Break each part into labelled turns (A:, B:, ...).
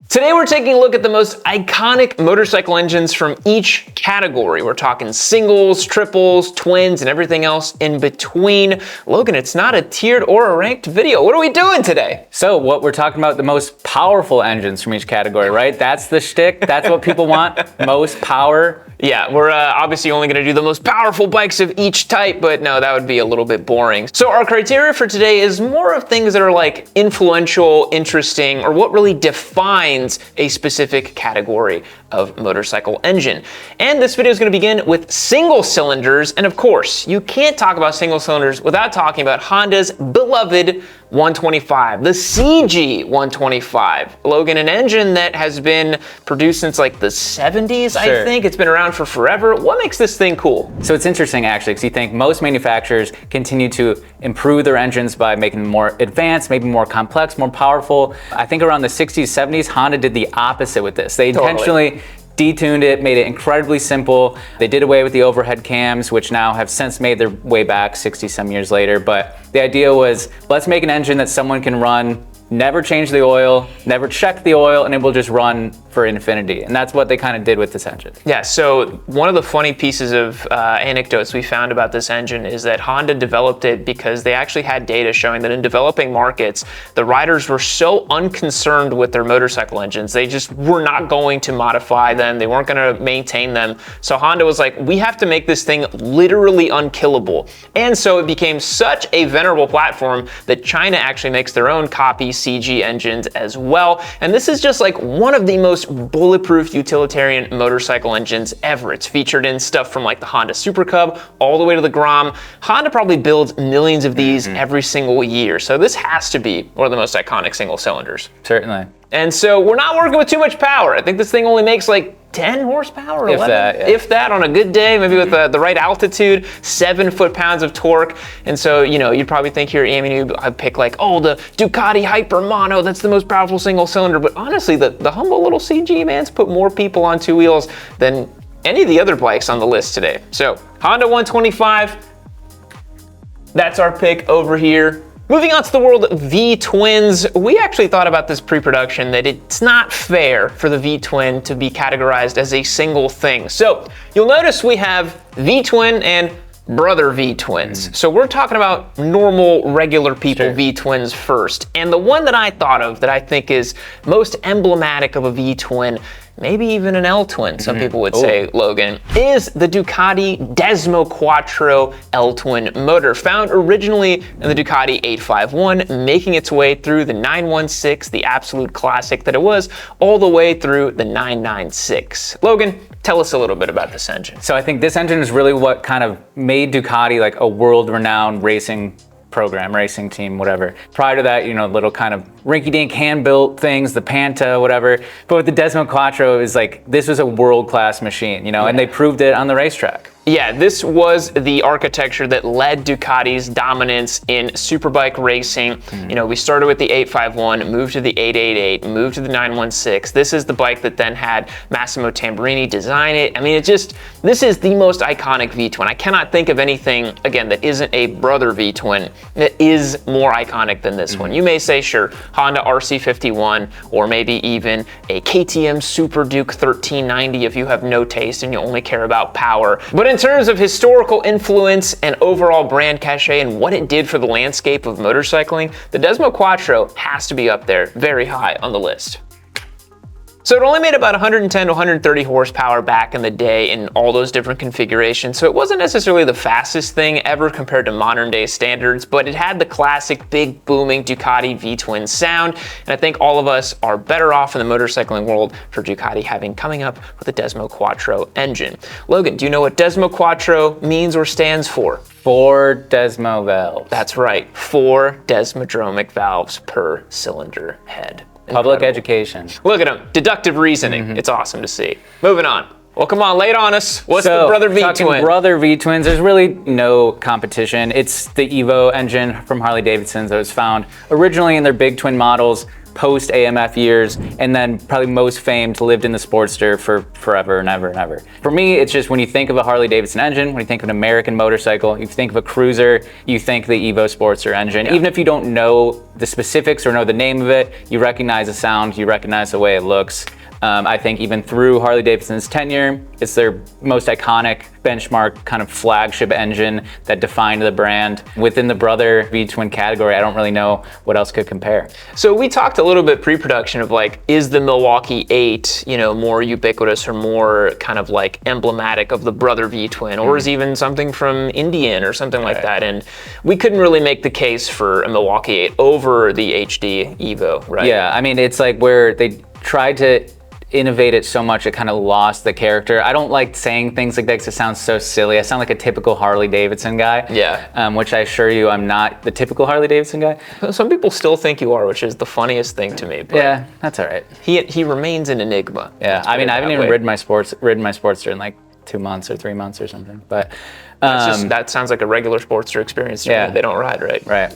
A: Today we're taking a look at the most iconic motorcycle engines from each category. We're talking singles, triples, twins, and everything else in between. Logan, it's not a tiered or a ranked video. What are we doing today?
B: So what we're talking about, the most powerful engines from each category, right? That's the shtick. That's what people want, most power.
A: Yeah, we're obviously only gonna do the most powerful bikes of each type, but no, that would be a little bit boring. So our criteria for today is more of things that are like influential, interesting, or what really defines a specific category of motorcycle engine. And this video is gonna begin with single cylinders, and of course, you can't talk about single cylinders without talking about Honda's beloved 125, the CG 125. Logan, an engine that has been produced since like the 70s,
B: Sure.
A: I think. It's been around for forever. What makes this thing cool?
B: So it's interesting actually, because you think most manufacturers continue to improve their engines by making them more advanced, maybe more complex, more powerful. I think around the 60s, 70s, Honda did the opposite with this. They intentionally detuned it, made it incredibly simple. They did away with the overhead cams, which now have since made their way back 60 some years later. But the idea was, let's make an engine that someone can run, never change the oil, never check the oil, and it will just run for infinity. And that's what they kind of did with this engine.
A: Yeah, so one of the funny pieces of anecdotes we found about this engine is that Honda developed it because they actually had data showing that in developing markets, the riders were so unconcerned with their motorcycle engines, they just were not going to modify them, they weren't gonna maintain them. So Honda was like, we have to make this thing literally unkillable. And so it became such a venerable platform that China actually makes their own copy CG engines as well. And this is just like one of the most bulletproof utilitarian motorcycle engines ever. It's featured in stuff from like the Honda Super Cub all the way to the Grom. Honda probably builds millions of these every single year. So this has to be one of the most iconic single cylinders.
B: Certainly.
A: And so we're not working with too much power. I think this thing only makes like 10 horsepower, or 11,
B: that, yeah.
A: if that, on a good day, maybe with the right altitude, 7 foot-pounds of torque. And so, you know, you'd probably think here, I'd pick like, oh, the Ducati Hyper Mono, that's the most powerful single cylinder. But honestly, the humble little CG man's put more people on two wheels than any of the other bikes on the list today. So Honda 125, that's our pick over here. Moving on to the world of V-twins, we actually thought about this pre-production that it's not fair for the V-twin to be categorized as a single thing. So you'll notice we have V-twin and brother V-twins. So we're talking about normal, regular people V-twins first. And the one that I thought of that I think is most emblematic of a V-twin, maybe even an L-twin, some people would say, Logan, is the Ducati Desmo Quattro L-twin motor, found originally in the Ducati 851, making its way through the 916, the absolute classic that it was, all the way through the 996. Logan, tell us a little bit about this engine.
B: So I think this engine is really what kind of made Ducati like a world-renowned racing program, racing team, whatever. Prior to that, you know, little kind of rinky-dink hand-built things, the Panta, whatever. But with the Desmo Quattro, it was like, this was a world-class machine, you know, and they proved it on the racetrack.
A: Yeah, this was the architecture that led Ducati's dominance in superbike racing. You know, we started with the 851, moved to the 888, moved to the 916. This is the bike that then had Massimo Tamburini design it. I mean, this is the most iconic V-twin. I cannot think of anything, again, that isn't a brother V-twin that is more iconic than this one. You may say, sure, Honda RC51, or maybe even a KTM Super Duke 1390 if you have no taste and you only care about power. But in terms of historical influence and overall brand cachet and what it did for the landscape of motorcycling, the Desmo Quattro has to be up there, very high on the list. So it only made about 110 to 130 horsepower back in the day in all those different configurations, so it wasn't necessarily the fastest thing ever compared to modern day standards, but it had the classic big booming Ducati V-twin sound, and I think all of us are better off in the motorcycling world for Ducati having coming up with the Desmo Quattro engine. Logan, do you know what Desmo Quattro means or stands for?
B: 4 Desmo valves.
A: That's right, 4 desmodromic valves per cylinder head.
B: Public education.
A: Look at them, deductive reasoning. It's awesome to see. Moving on. Well, come on, lay it on us. What's the brother V-twin?
B: Brother V-twins, there's really no competition. It's the EVO engine from Harley Davidson that was found originally in their big twin models post AMF years, and then probably most famed lived in the Sportster for forever and ever and ever. For me, it's just when you think of a Harley Davidson engine, when you think of an American motorcycle, you think of a cruiser, you think the Evo Sportster engine. Even if you don't know the specifics or know the name of it, you recognize the sound, you recognize the way it looks. I think even through Harley Davidson's tenure, it's their most iconic benchmark kind of flagship engine that defined the brand. Within the brother V-twin category, I don't really know what else could compare.
A: So we talked a little bit pre-production of like, is the Milwaukee 8, more ubiquitous or more kind of like emblematic of the brother V-twin, or is even something from Indian or something like that? And we couldn't really make the case for a Milwaukee 8 over the HD Evo, right?
B: Yeah, I mean, it's like where they tried to innovate it so much it kind of lost the character. I don't like saying things like that because it sounds so silly. I sound like a typical Harley Davidson guy.
A: Yeah.
B: Which I assure you I'm not the typical Harley Davidson guy.
A: Some people still think you are, which is the funniest thing to me. But
B: yeah, that's all right.
A: He remains an enigma.
B: Yeah, I mean I haven't even ridden my Sportster in like 2 months or 3 months or something. But
A: that sounds like a regular Sportster experience to me. They don't ride, right?
B: Right.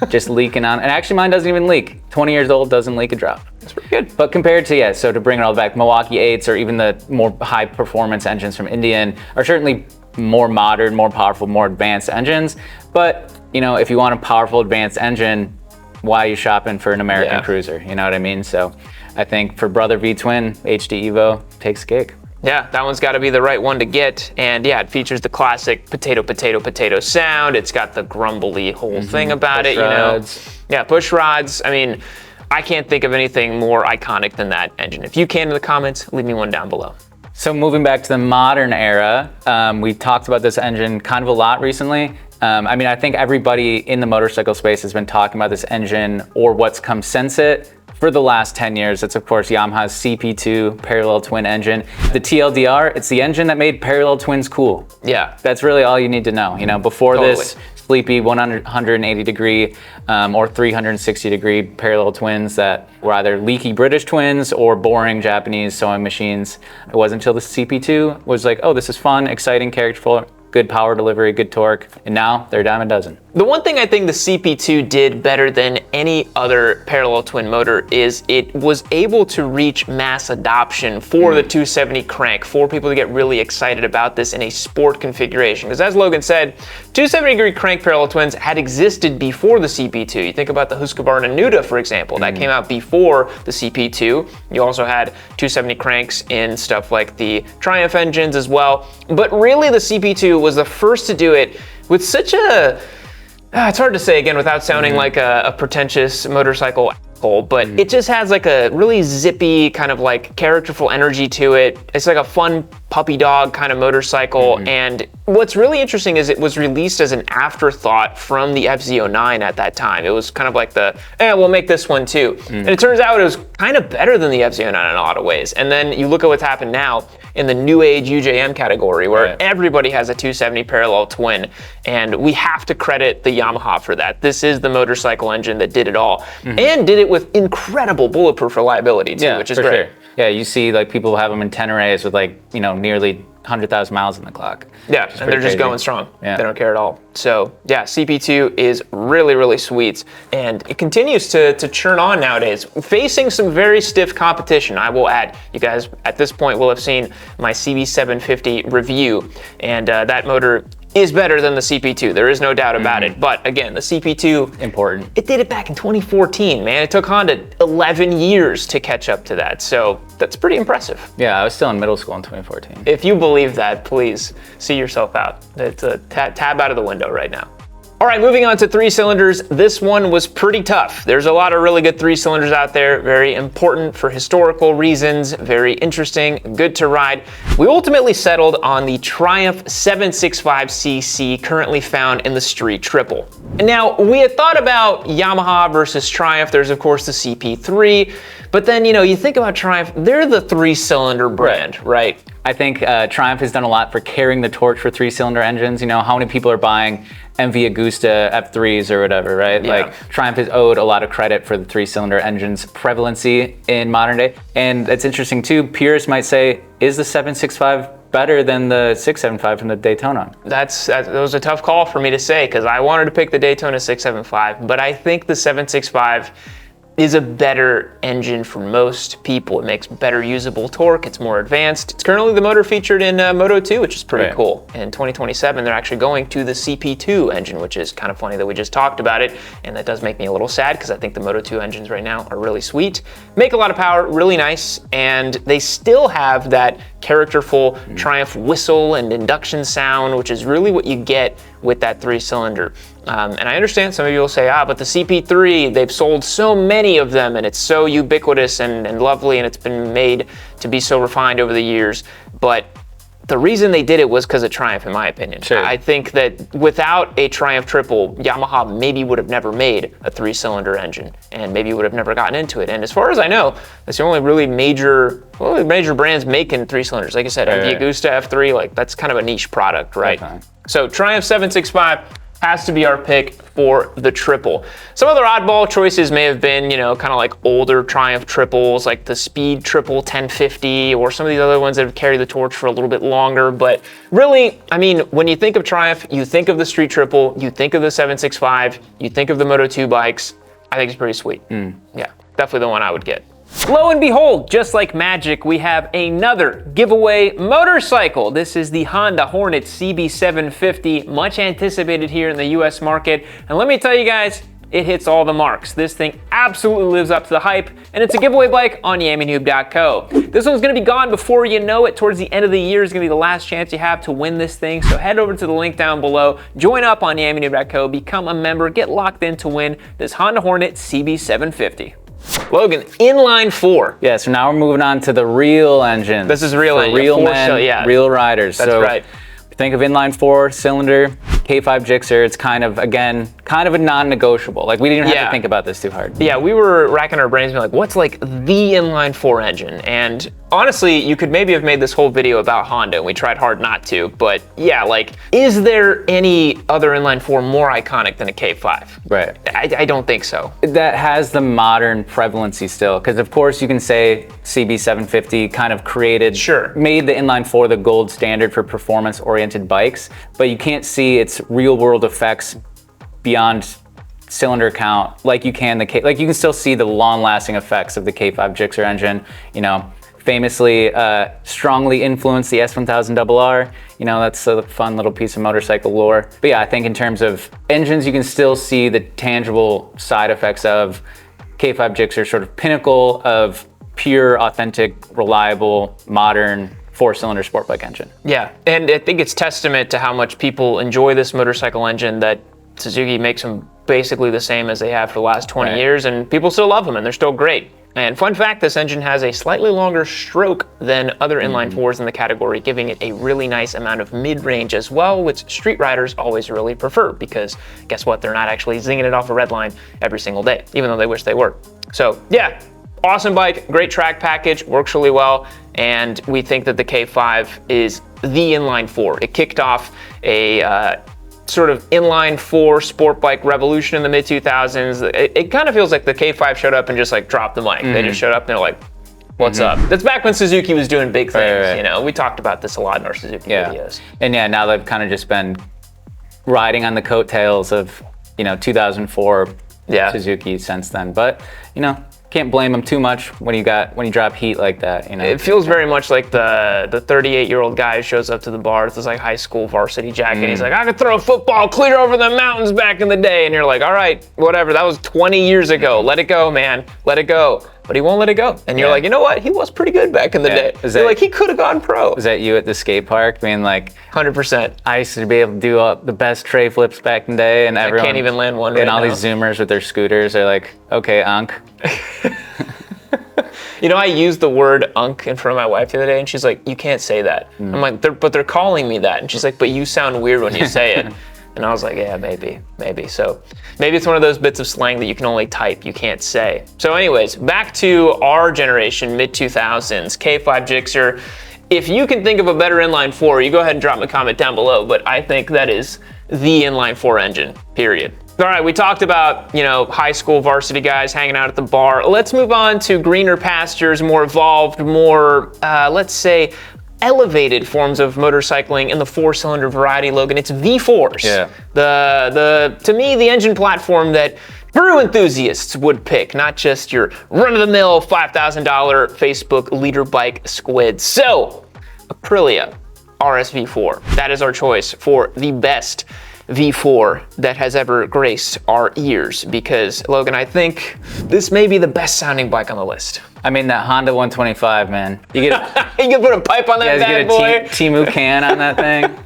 B: Just leaking on, and actually mine doesn't even leak. 20 years old, doesn't leak a drop.
A: That's pretty good.
B: But compared to, so to bring it all back, Milwaukee 8s or even the more high performance engines from Indian are certainly more modern, more powerful, more advanced engines. But, if you want a powerful advanced engine, why are you shopping for an American cruiser? You know what I mean? So I think for brother V-twin, HD Evo takes a cake.
A: Yeah, that one's got to be the right one to get. And yeah, it features the classic potato, potato, potato sound. It's got the grumbly whole thing about it,
B: rods.
A: Yeah, push rods. I mean, I can't think of anything more iconic than that engine. If you can in the comments, leave me one down below.
B: So moving back to the modern era, we talked about this engine kind of a lot recently. I think everybody in the motorcycle space has been talking about this engine or what's come since it. For the last 10 years, it's of course Yamaha's CP2 parallel twin engine. The TLDR, it's the engine that made parallel twins cool.
A: Yeah.
B: That's really all you need to know. Before this, sleepy 180 degree or 360 degree parallel twins that were either leaky British twins or boring Japanese sewing machines. It wasn't until the CP2 was like, oh, this is fun, exciting, characterful, good power delivery, good torque, and now they're a dime a dozen.
A: The one thing I think the CP2 did better than any other parallel twin motor is it was able to reach mass adoption for the 270 crank, for people to get really excited about this in a sport configuration. Because as Logan said, 270 degree crank parallel twins had existed before the CP2. You think about the Husqvarna Nuda, for example, that came out before the CP2. You also had 270 cranks in stuff like the Triumph engines as well. But really the CP2 was the first to do it with such a, it's hard to say again without sounding like a pretentious motorcycle asshole, but it just has like a really zippy kind of like characterful energy to it. It's like a fun puppy dog kind of motorcycle. And what's really interesting is it was released as an afterthought from the FZ09 at that time. It was kind of like we'll make this one too. And it turns out it was kind of better than the FZ09 in a lot of ways. And then you look at what's happened now in the new age UJM category where everybody has a 270 parallel twin. And we have to credit the Yamaha for that. This is the motorcycle engine that did it all and did it with incredible bulletproof reliability too, which is great.
B: Sure. Yeah, you see like people have them in Teneres with like, nearly 100,000 miles on the clock.
A: Yeah, and they're just going strong.
B: Yeah.
A: They don't care at all. So yeah, CP2 is really, really sweet. And it continues to churn on nowadays, facing some very stiff competition. I will add, you guys at this point will have seen my CB750 review, and that motor is better than the CP2. There is no doubt about it. But again, the CP2,
B: important.
A: It did it back in 2014, man. It took Honda 11 years to catch up to that. So that's pretty impressive.
B: Yeah, I was still in middle school in 2014.
A: If you believe that, please see yourself out. It's a tab out of the window right now. All right, moving on to 3-cylinders. This one was pretty tough. There's a lot of really good 3-cylinders out there, very important for historical reasons, very interesting, good to ride. We ultimately settled on the Triumph 765cc, currently found in the Street Triple. And now, we had thought about Yamaha versus Triumph. There's, of course, the CP3. But then, you think about Triumph, they're the 3-cylinder brand, right?
B: I think Triumph has done a lot for carrying the torch for 3-cylinder engines. How many people are buying MV Agusta F3s or whatever, right?
A: Yeah.
B: Like Triumph is owed a lot of credit for the 3-cylinder engine's prevalency in modern day. And it's interesting too, purists might say, is the 765 better than the 675 from the Daytona?
A: That was a tough call for me to say because I wanted to pick the Daytona 675, but I think the 765 is a better engine for most people. It makes better usable torque. It's more advanced. It's currently the motor featured in Moto 2, which is pretty cool. In 2027, they're actually going to the CP2 engine, which is kind of funny that we just talked about it. And that does make me a little sad because I think the Moto 2 engines right now are really sweet, make a lot of power, really nice, and they still have that characterful Triumph whistle and induction sound, which is really what you get with that 3-cylinder. And I understand some of you will say, but the CP3, they've sold so many of them and it's so ubiquitous and lovely and it's been made to be so refined over the years. But the reason they did it was because of Triumph, in my opinion.
B: Sure.
A: I think that without a Triumph Triple, Yamaha maybe would have never made a 3-cylinder engine and maybe would have never gotten into it. And as far as I know, that's the only really major brands making 3-cylinders. Like I said, the Agusta F3, like that's kind of a niche product, right? Okay. So Triumph 765 has to be our pick for the triple. Some other oddball choices may have been, kind of like older Triumph triples, like the Speed Triple 1050, or some of these other ones that have carried the torch for a little bit longer. But really, I mean, when you think of Triumph, you think of the Street Triple, you think of the 765, you think of the Moto 2 bikes. I think it's pretty sweet. Yeah, definitely the one I would get. Lo and behold, just like magic, we have another giveaway motorcycle. This is the Honda Hornet CB750, much anticipated here in the US market. And let me tell you guys, it hits all the marks. This thing absolutely lives up to the hype, and it's a giveaway bike on YamiNoob.co. This one's gonna be gone before you know it. Towards the end of the year is gonna be the last chance you have to win this thing. So head over to the link down below, join up on YamiNoob.co, become a member, get locked in to win this Honda Hornet CB750. Logan, inline 4.
B: Yeah, so now we're moving on to the real engine.
A: This is real engine.
B: Real men, real riders.
A: That's right.
B: Think of inline 4-cylinder, K5 Gixxer. It's kind of a non-negotiable. Like we didn't have to think about this too hard.
A: Yeah, we were racking our brains being like, what's like the inline 4 engine? And honestly, you could maybe have made this whole video about Honda, and we tried hard not to, but yeah, like, is there any other inline 4 more iconic than a K5?
B: Right.
A: I don't think so.
B: That has the modern prevalency still, because of course you can say CB750 kind of made the inline 4 the gold standard for performance-oriented bikes, but you can't see its real-world effects beyond cylinder count like you can you can still see the long-lasting effects of the K5 Gixxer engine. Famously strongly influenced the S1000RR. That's a fun little piece of motorcycle lore. But yeah, I think in terms of engines, you can still see the tangible side effects of K5 Gixxer, sort of pinnacle of pure, authentic, reliable, modern 4-cylinder sport bike engine.
A: Yeah, and I think it's testament to how much people enjoy this motorcycle engine that Suzuki makes them basically the same as they have for the last 20 years, and people still love them and they're still great. And fun fact, this engine has a slightly longer stroke than other inline 4s in the category, giving it a really nice amount of mid-range as well, which street riders always really prefer because guess what? They're not actually zinging it off a red line every single day, even though they wish they were. So yeah, awesome bike, great track package, works really well, and we think that the K5 is the inline 4. It kicked off a sort of inline 4 sport bike revolution in the mid-2000s. It kind of feels like the K5 showed up and just like dropped the mic. They just showed up and they're like, what's up? That's back when Suzuki was doing big things. We talked about this a lot in our Suzuki videos.
B: And yeah, now they've kind of just been riding on the coattails of 2004 Suzuki since then. But can't blame them too much when you drop heat like that.
A: It feels very much like the 38-year-old guy who shows up to the bar with his like high school varsity jacket. He's like, I could throw a football clear over the mountains back in the day, and you're like, all right, whatever. That was 20 years ago. Let it go, man. Let it go. But he won't let it go. And you're like, you know what? He was pretty good back in the day. You're like, he could have gone pro.
B: Was that you at the skate park being like,
A: 100%.
B: I used to be able to do the best tray flips back in the day, and everyone
A: can't even land one
B: and all these Zoomers with their scooters are like, okay, Unc.
A: I used the word unk in front of my wife the other day, and she's like, you can't say that. I'm like, but they're calling me that. And she's like, but you sound weird when you say it. And I was like, yeah, maybe. So maybe it's one of those bits of slang that you can only type, you can't say. So anyways, back to our generation, mid-2000s, K5 Gixxer. If you can think of a better inline 4, you go ahead and drop me a comment down below, but I think that is the inline 4 engine, period. All right, we talked about, high school varsity guys hanging out at the bar. Let's move on to greener pastures, more evolved, more, let's say, elevated forms of motorcycling in the 4-cylinder variety, Logan. It's V4s.
B: Yeah.
A: To me, the engine platform that brew enthusiasts would pick, not just your run-of-the-mill $5,000 Facebook leader bike squid. So, Aprilia RSV4. That is our choice for the best V4 that has ever graced our ears, because Logan, I think this may be the best sounding bike on the list.
B: I mean, that Honda 125, man. You get
A: you can put a pipe on that bad boy.
B: Get a Timu can on that thing.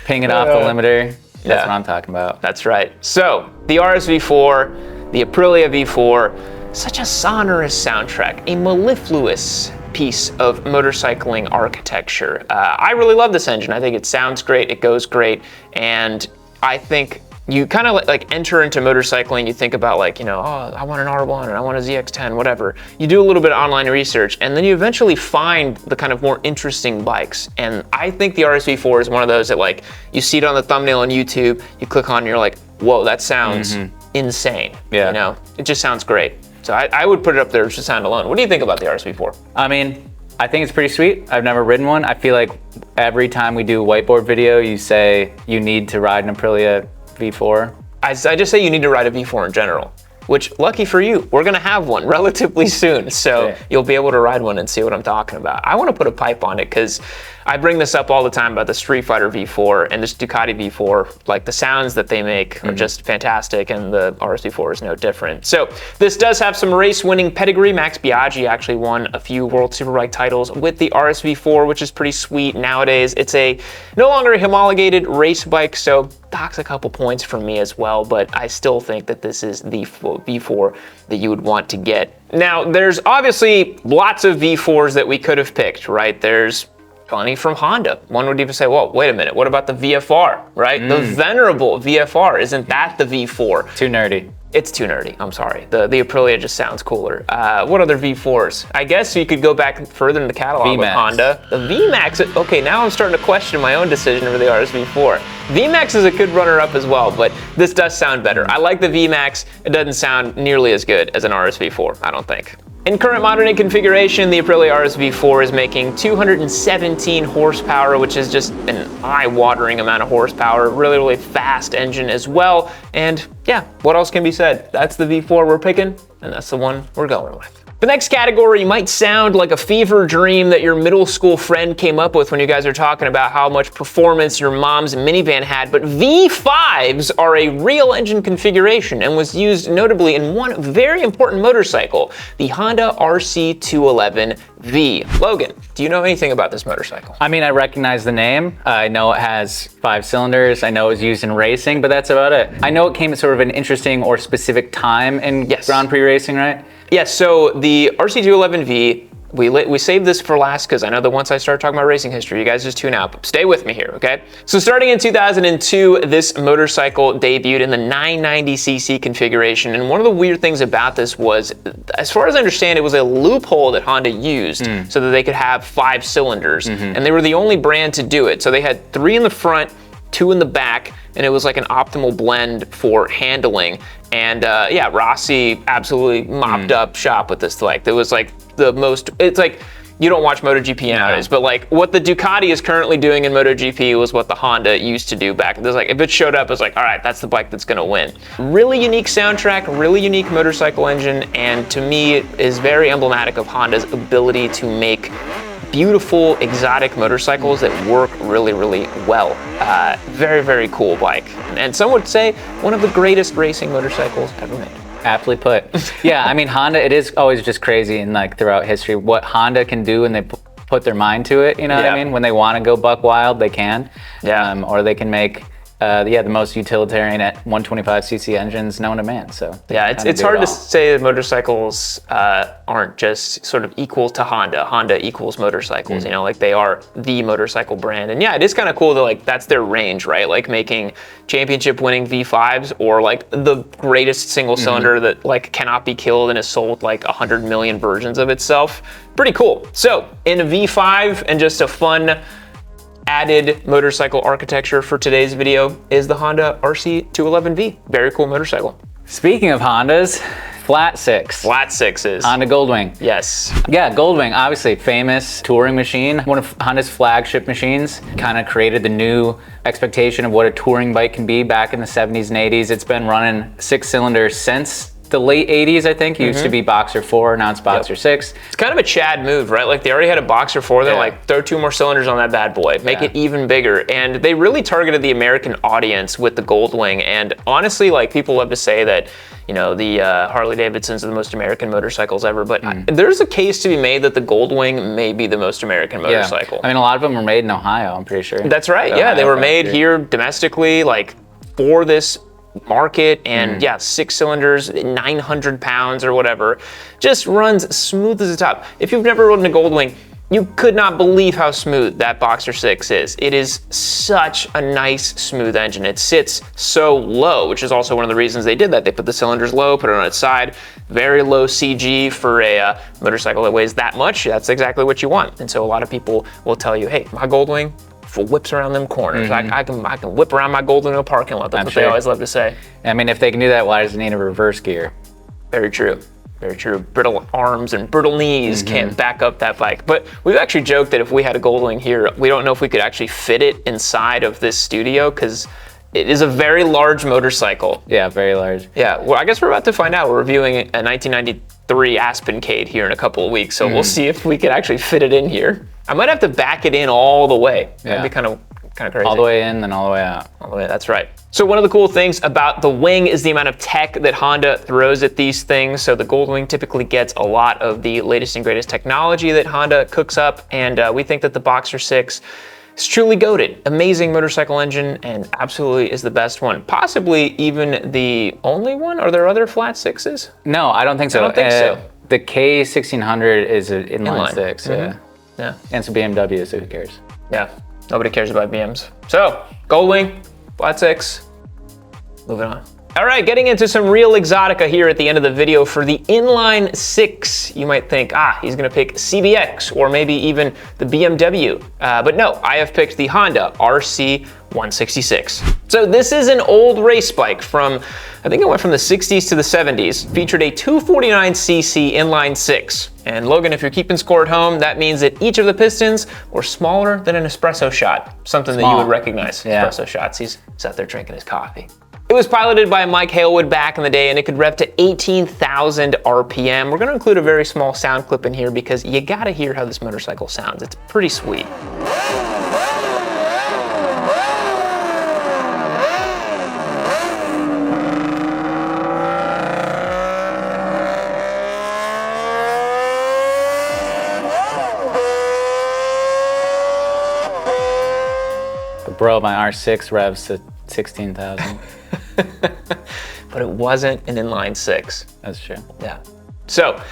B: Ping it off the limiter. That's what I'm talking about.
A: That's right. So, the RSV4, the Aprilia V4, such a sonorous soundtrack, a mellifluous piece of motorcycling architecture. I really love this engine. I think it sounds great, it goes great, and I think you kind of like enter into motorcycling, you think about like, you know, oh, I want an R1 and I want a ZX10, whatever. You do a little bit of online research, and then you eventually find the kind of more interesting bikes. And I think the RSV4 is one of those that, like, you see it on the thumbnail on YouTube, you click on and you're like, whoa, that sounds insane.
B: Yeah.
A: You know, it just sounds great. So I would put it up there just to sound alone. What do you think about the RSV4?
B: I mean, I think it's pretty sweet. I've never ridden one. I feel like every time we do a whiteboard video, you say you need to ride an Aprilia V4.
A: I just say you need to ride a V4 in general, which, lucky for you, we're gonna have one relatively soon. So you'll be able to ride one and see what I'm talking about. I wanna put a pipe on it because I bring this up all the time about the Street Fighter V4 and this Ducati V4. Like, the sounds that they make are just fantastic, and the RSV4 is no different. So this does have some race-winning pedigree. Max Biaggi actually won a few World Superbike titles with the RSV4, which is pretty sweet. Nowadays, it's no longer a homologated race bike, so docks a couple points from me as well, but I still think that this is the V4 that you would want to get. Now, there's obviously lots of V4s that we could have picked, right? There's plenty from Honda. One would even say, well, wait a minute, what about the VFR, right? The venerable VFR, isn't that the V4?
B: Too nerdy.
A: It's too nerdy, I'm sorry. The Aprilia just sounds cooler. What other V4s? I guess you could go back further in the catalog with Honda. The VMAX, okay, now I'm starting to question my own decision for the RSV4. VMAX is a good runner-up as well, but this does sound better. I like the VMAX. It doesn't sound nearly as good as an RSV4, I don't think. In current modern day configuration, the Aprilia RSV4 is making 217 horsepower, which is just an eye-watering amount of horsepower. Really, really fast engine as well. And yeah, what else can be said? That's the V4 we're picking, and that's the one we're going with. The next category might sound like a fever dream that your middle school friend came up with when you guys are talking about how much performance your mom's minivan had, but V5s are a real engine configuration and was used notably in one very important motorcycle, the Honda RC211V. Logan, do you know anything about this motorcycle?
B: I mean, I recognize the name. I know it has 5 cylinders. I know it was used in racing, but that's about it. I know it came at sort of an interesting or specific time in Grand Prix racing, right?
A: Yes, so the RC211V, we saved this for last because I know that once I start talking about racing history, you guys just tune out, but stay with me here, okay? So starting in 2002, this motorcycle debuted in the 990cc configuration, and one of the weird things about this was, as far as I understand, it was a loophole that Honda used so that they could have 5 cylinders, and they were the only brand to do it. So they had 3 in the front, 2 in the back, and it was like an optimal blend for handling. And yeah, Rossi absolutely mopped up shop with this bike. It was like the most, it's like, you don't watch MotoGP nowadays, but like what the Ducati is currently doing in MotoGP was what the Honda used to do back. There's like, if it showed up, it's like, all right, that's the bike that's gonna win. Really unique soundtrack, really unique motorcycle engine, and to me, it is very emblematic of Honda's ability to make beautiful, exotic motorcycles that work really, really well. Very, very cool bike. And some would say one of the greatest racing motorcycles ever made.
B: Aptly put. Yeah, I mean, Honda, it is always just crazy and like throughout history what Honda can do when they put their mind to it, you know what I mean? When they want to go buck wild, they can. Yeah. Or they can make the most utilitarian at 125cc engines known to man. So
A: yeah, it's hard to say that motorcycles aren't just sort of equal to Honda. Honda equals motorcycles, you know, like they are the motorcycle brand. And yeah, it is kind of cool that like that's their range, right? Like making championship winning V5s or like the greatest single cylinder that like cannot be killed and has sold like 100 million versions of itself. Pretty cool. So in a V5 and just a fun added motorcycle architecture for today's video is the Honda RC211V. Very cool motorcycle.
B: Speaking of Hondas, flat six.
A: Flat sixes.
B: Honda Goldwing.
A: Yes.
B: Yeah, Goldwing, obviously famous touring machine. One of Honda's flagship machines. Kind of created the new expectation of what a touring bike can be back in the 70s and 80s. It's been running 6-cylinder since the late 80s, I think. It used to be Boxer 4, now it's Boxer 6.
A: It's kind of a Chad move, right? Like they already had a Boxer 4, they're like, throw 2 more cylinders on that bad boy, make it even bigger. And they really targeted the American audience with the Goldwing. And honestly, like people love to say that, you know, the Harley Davidsons are the most American motorcycles ever, but there's a case to be made that the Goldwing may be the most American motorcycle.
B: I mean, a lot of them were made in Ohio, I'm pretty sure.
A: That's right, yeah, they were made here domestically, like for this market, and 6 cylinders, 900 pounds or whatever, just runs smooth as a top. If you've never ridden a Goldwing, you could not believe how smooth that Boxer 6 is. It is such a nice, smooth engine. It sits so low, which is also one of the reasons they did that. They put the cylinders low, put it on its side, very low CG for a motorcycle that weighs that much. That's exactly what you want. And so a lot of people will tell you, hey, my Goldwing whips around them corners. I can whip around my Goldwing in a parking lot. That's what they always love to say.
B: I mean, if they can do that, why does it need a reverse gear?
A: Very true. Very true. Brittle arms and brittle knees can't back up that bike. But we've actually joked that if we had a Goldwing here, we don't know if we could actually fit it inside of this studio because it is a very large motorcycle.
B: Yeah, very large.
A: Yeah, well, I guess we're about to find out. We're reviewing a 1993 Aspencade here in a couple of weeks, so we'll see if we could actually fit it in here. I might have to back it in all the way. That'd be kind of crazy.
B: All the way in, then all the way out.
A: All the way, that's right. So one of the cool things about the Wing is the amount of tech that Honda throws at these things. So the Goldwing typically gets a lot of the latest and greatest technology that Honda cooks up, and we think that the Boxer 6 is truly goated. Amazing motorcycle engine, and absolutely is the best one. Possibly even the only one? Are there other flat sixes?
B: No, I don't think so.
A: I don't think so.
B: The K1600 is an inline 6, yeah.
A: Yeah.
B: And it's a BMW, so who cares?
A: Yeah, nobody cares about BMs. So, Goldwing, flat 6, moving on. All right, getting into some real exotica here at the end of the video. For the inline 6, you might think, he's gonna pick CBX or maybe even the BMW. But no, I have picked the Honda RC166. So this is an old race bike from, I think it went from the 60s to the 70s. Featured a 249cc inline 6. And Logan, if you're keeping score at home, that means that each of the pistons were smaller than an espresso shot. Something that you would recognize, espresso shots. He's out there drinking his coffee. It was piloted by Mike Halewood back in the day, and it could rev to 18,000 RPM. We're gonna include a very small sound clip in here because you gotta hear how this motorcycle sounds. It's pretty sweet.
B: But bro, my R6 revs to 16,000.
A: But it wasn't an inline 6.
B: That's true.
A: Yeah. So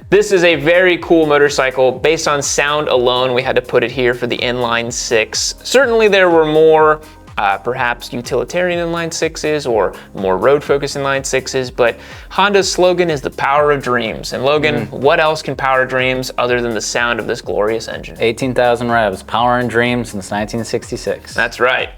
A: this is a very cool motorcycle. Based on sound alone, we had to put it here for the inline 6. Certainly there were more perhaps utilitarian inline 6s or more road-focused inline 6s, but Honda's slogan is the power of dreams. And Logan, what else can power dreams other than the sound of this glorious engine?
B: 18,000 revs, power and dreams since 1966.
A: That's right.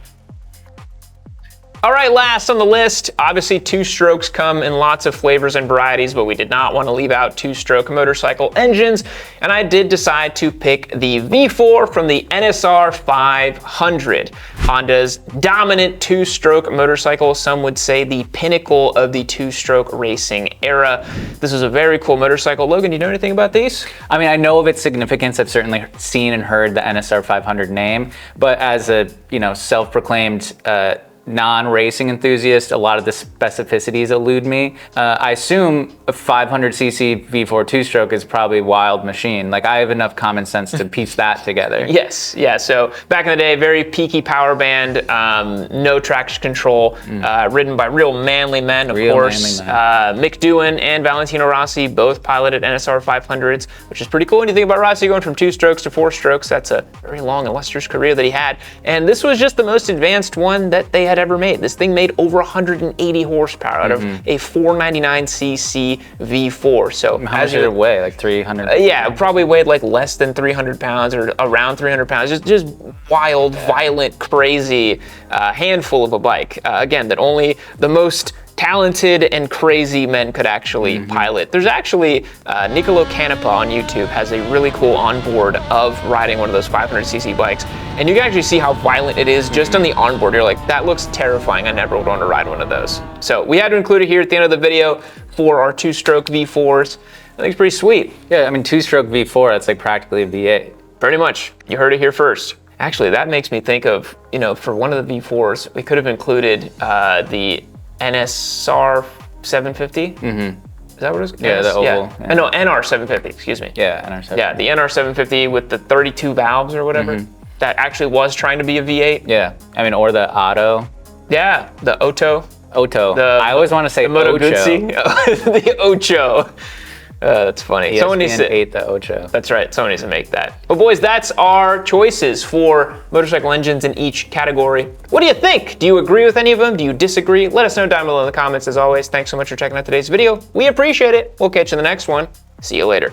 A: All right, last on the list, obviously two-strokes come in lots of flavors and varieties, but we did not want to leave out two-stroke motorcycle engines, and I did decide to pick the V4 from the NSR 500. Honda's dominant two-stroke motorcycle, some would say the pinnacle of the two-stroke racing era. This is a very cool motorcycle. Logan, do you know anything about these?
B: I mean, I know of its significance. I've certainly seen and heard the NSR 500 name, but as a, self-proclaimed non-racing enthusiast, a lot of the specificities elude me. I assume a 500cc V4 two-stroke is probably a wild machine. Like, I have enough common sense to piece that together.
A: Yes, yeah, so back in the day, very peaky power band, no traction control, ridden by real manly men, of course. Mick Doohan and Valentino Rossi both piloted NSR 500s, which is pretty cool when you think about Rossi going from 2 strokes to 4 strokes. That's a very long, illustrious career that he had. And this was just the most advanced one that they had ever made. This thing made over 180 horsepower out of a 499cc V4. So
B: how much did it weigh? Like 300?
A: Yeah, probably weighed like less than 300 pounds or around 300 pounds. Just wild, violent, crazy handful of a bike. Again, that only the most talented and crazy men could actually pilot. There's actually Nicolo Canepa on YouTube has a really cool onboard of riding one of those 500cc bikes, and you can actually see how violent it is just on the onboard. You're like, that looks terrifying. I never would want to ride one of those. So we had to include it here at the end of the video for our 2-stroke V4s. I think it's pretty sweet.
B: Yeah, I mean, 2-stroke V4, that's like practically a V8.
A: Pretty much. You heard it here first. Actually, that makes me think of, you know, for one of the V4s, we could have included the NSR 750. Is that what it is?
B: Yeah, the oval.
A: Yeah. No, NR 750, excuse me.
B: Yeah, NR 750.
A: Yeah, the NR 750 with the 32 valves or whatever. That actually was trying to be a V8.
B: Yeah, I mean, or the Otto.
A: Yeah, the Oto.
B: I always want to say
A: Moto
B: Ocho.
A: Guzzi. The Ocho. That's funny. Someone needs to
B: ate the Ocho.
A: That's right. Someone needs to make that. But boys, that's our choices for motorcycle engines in each category. What do you think? Do you agree with any of them? Do you disagree? Let us know down below in the comments. As always, thanks so much for checking out today's video. We appreciate it. We'll catch you in the next one. See you later.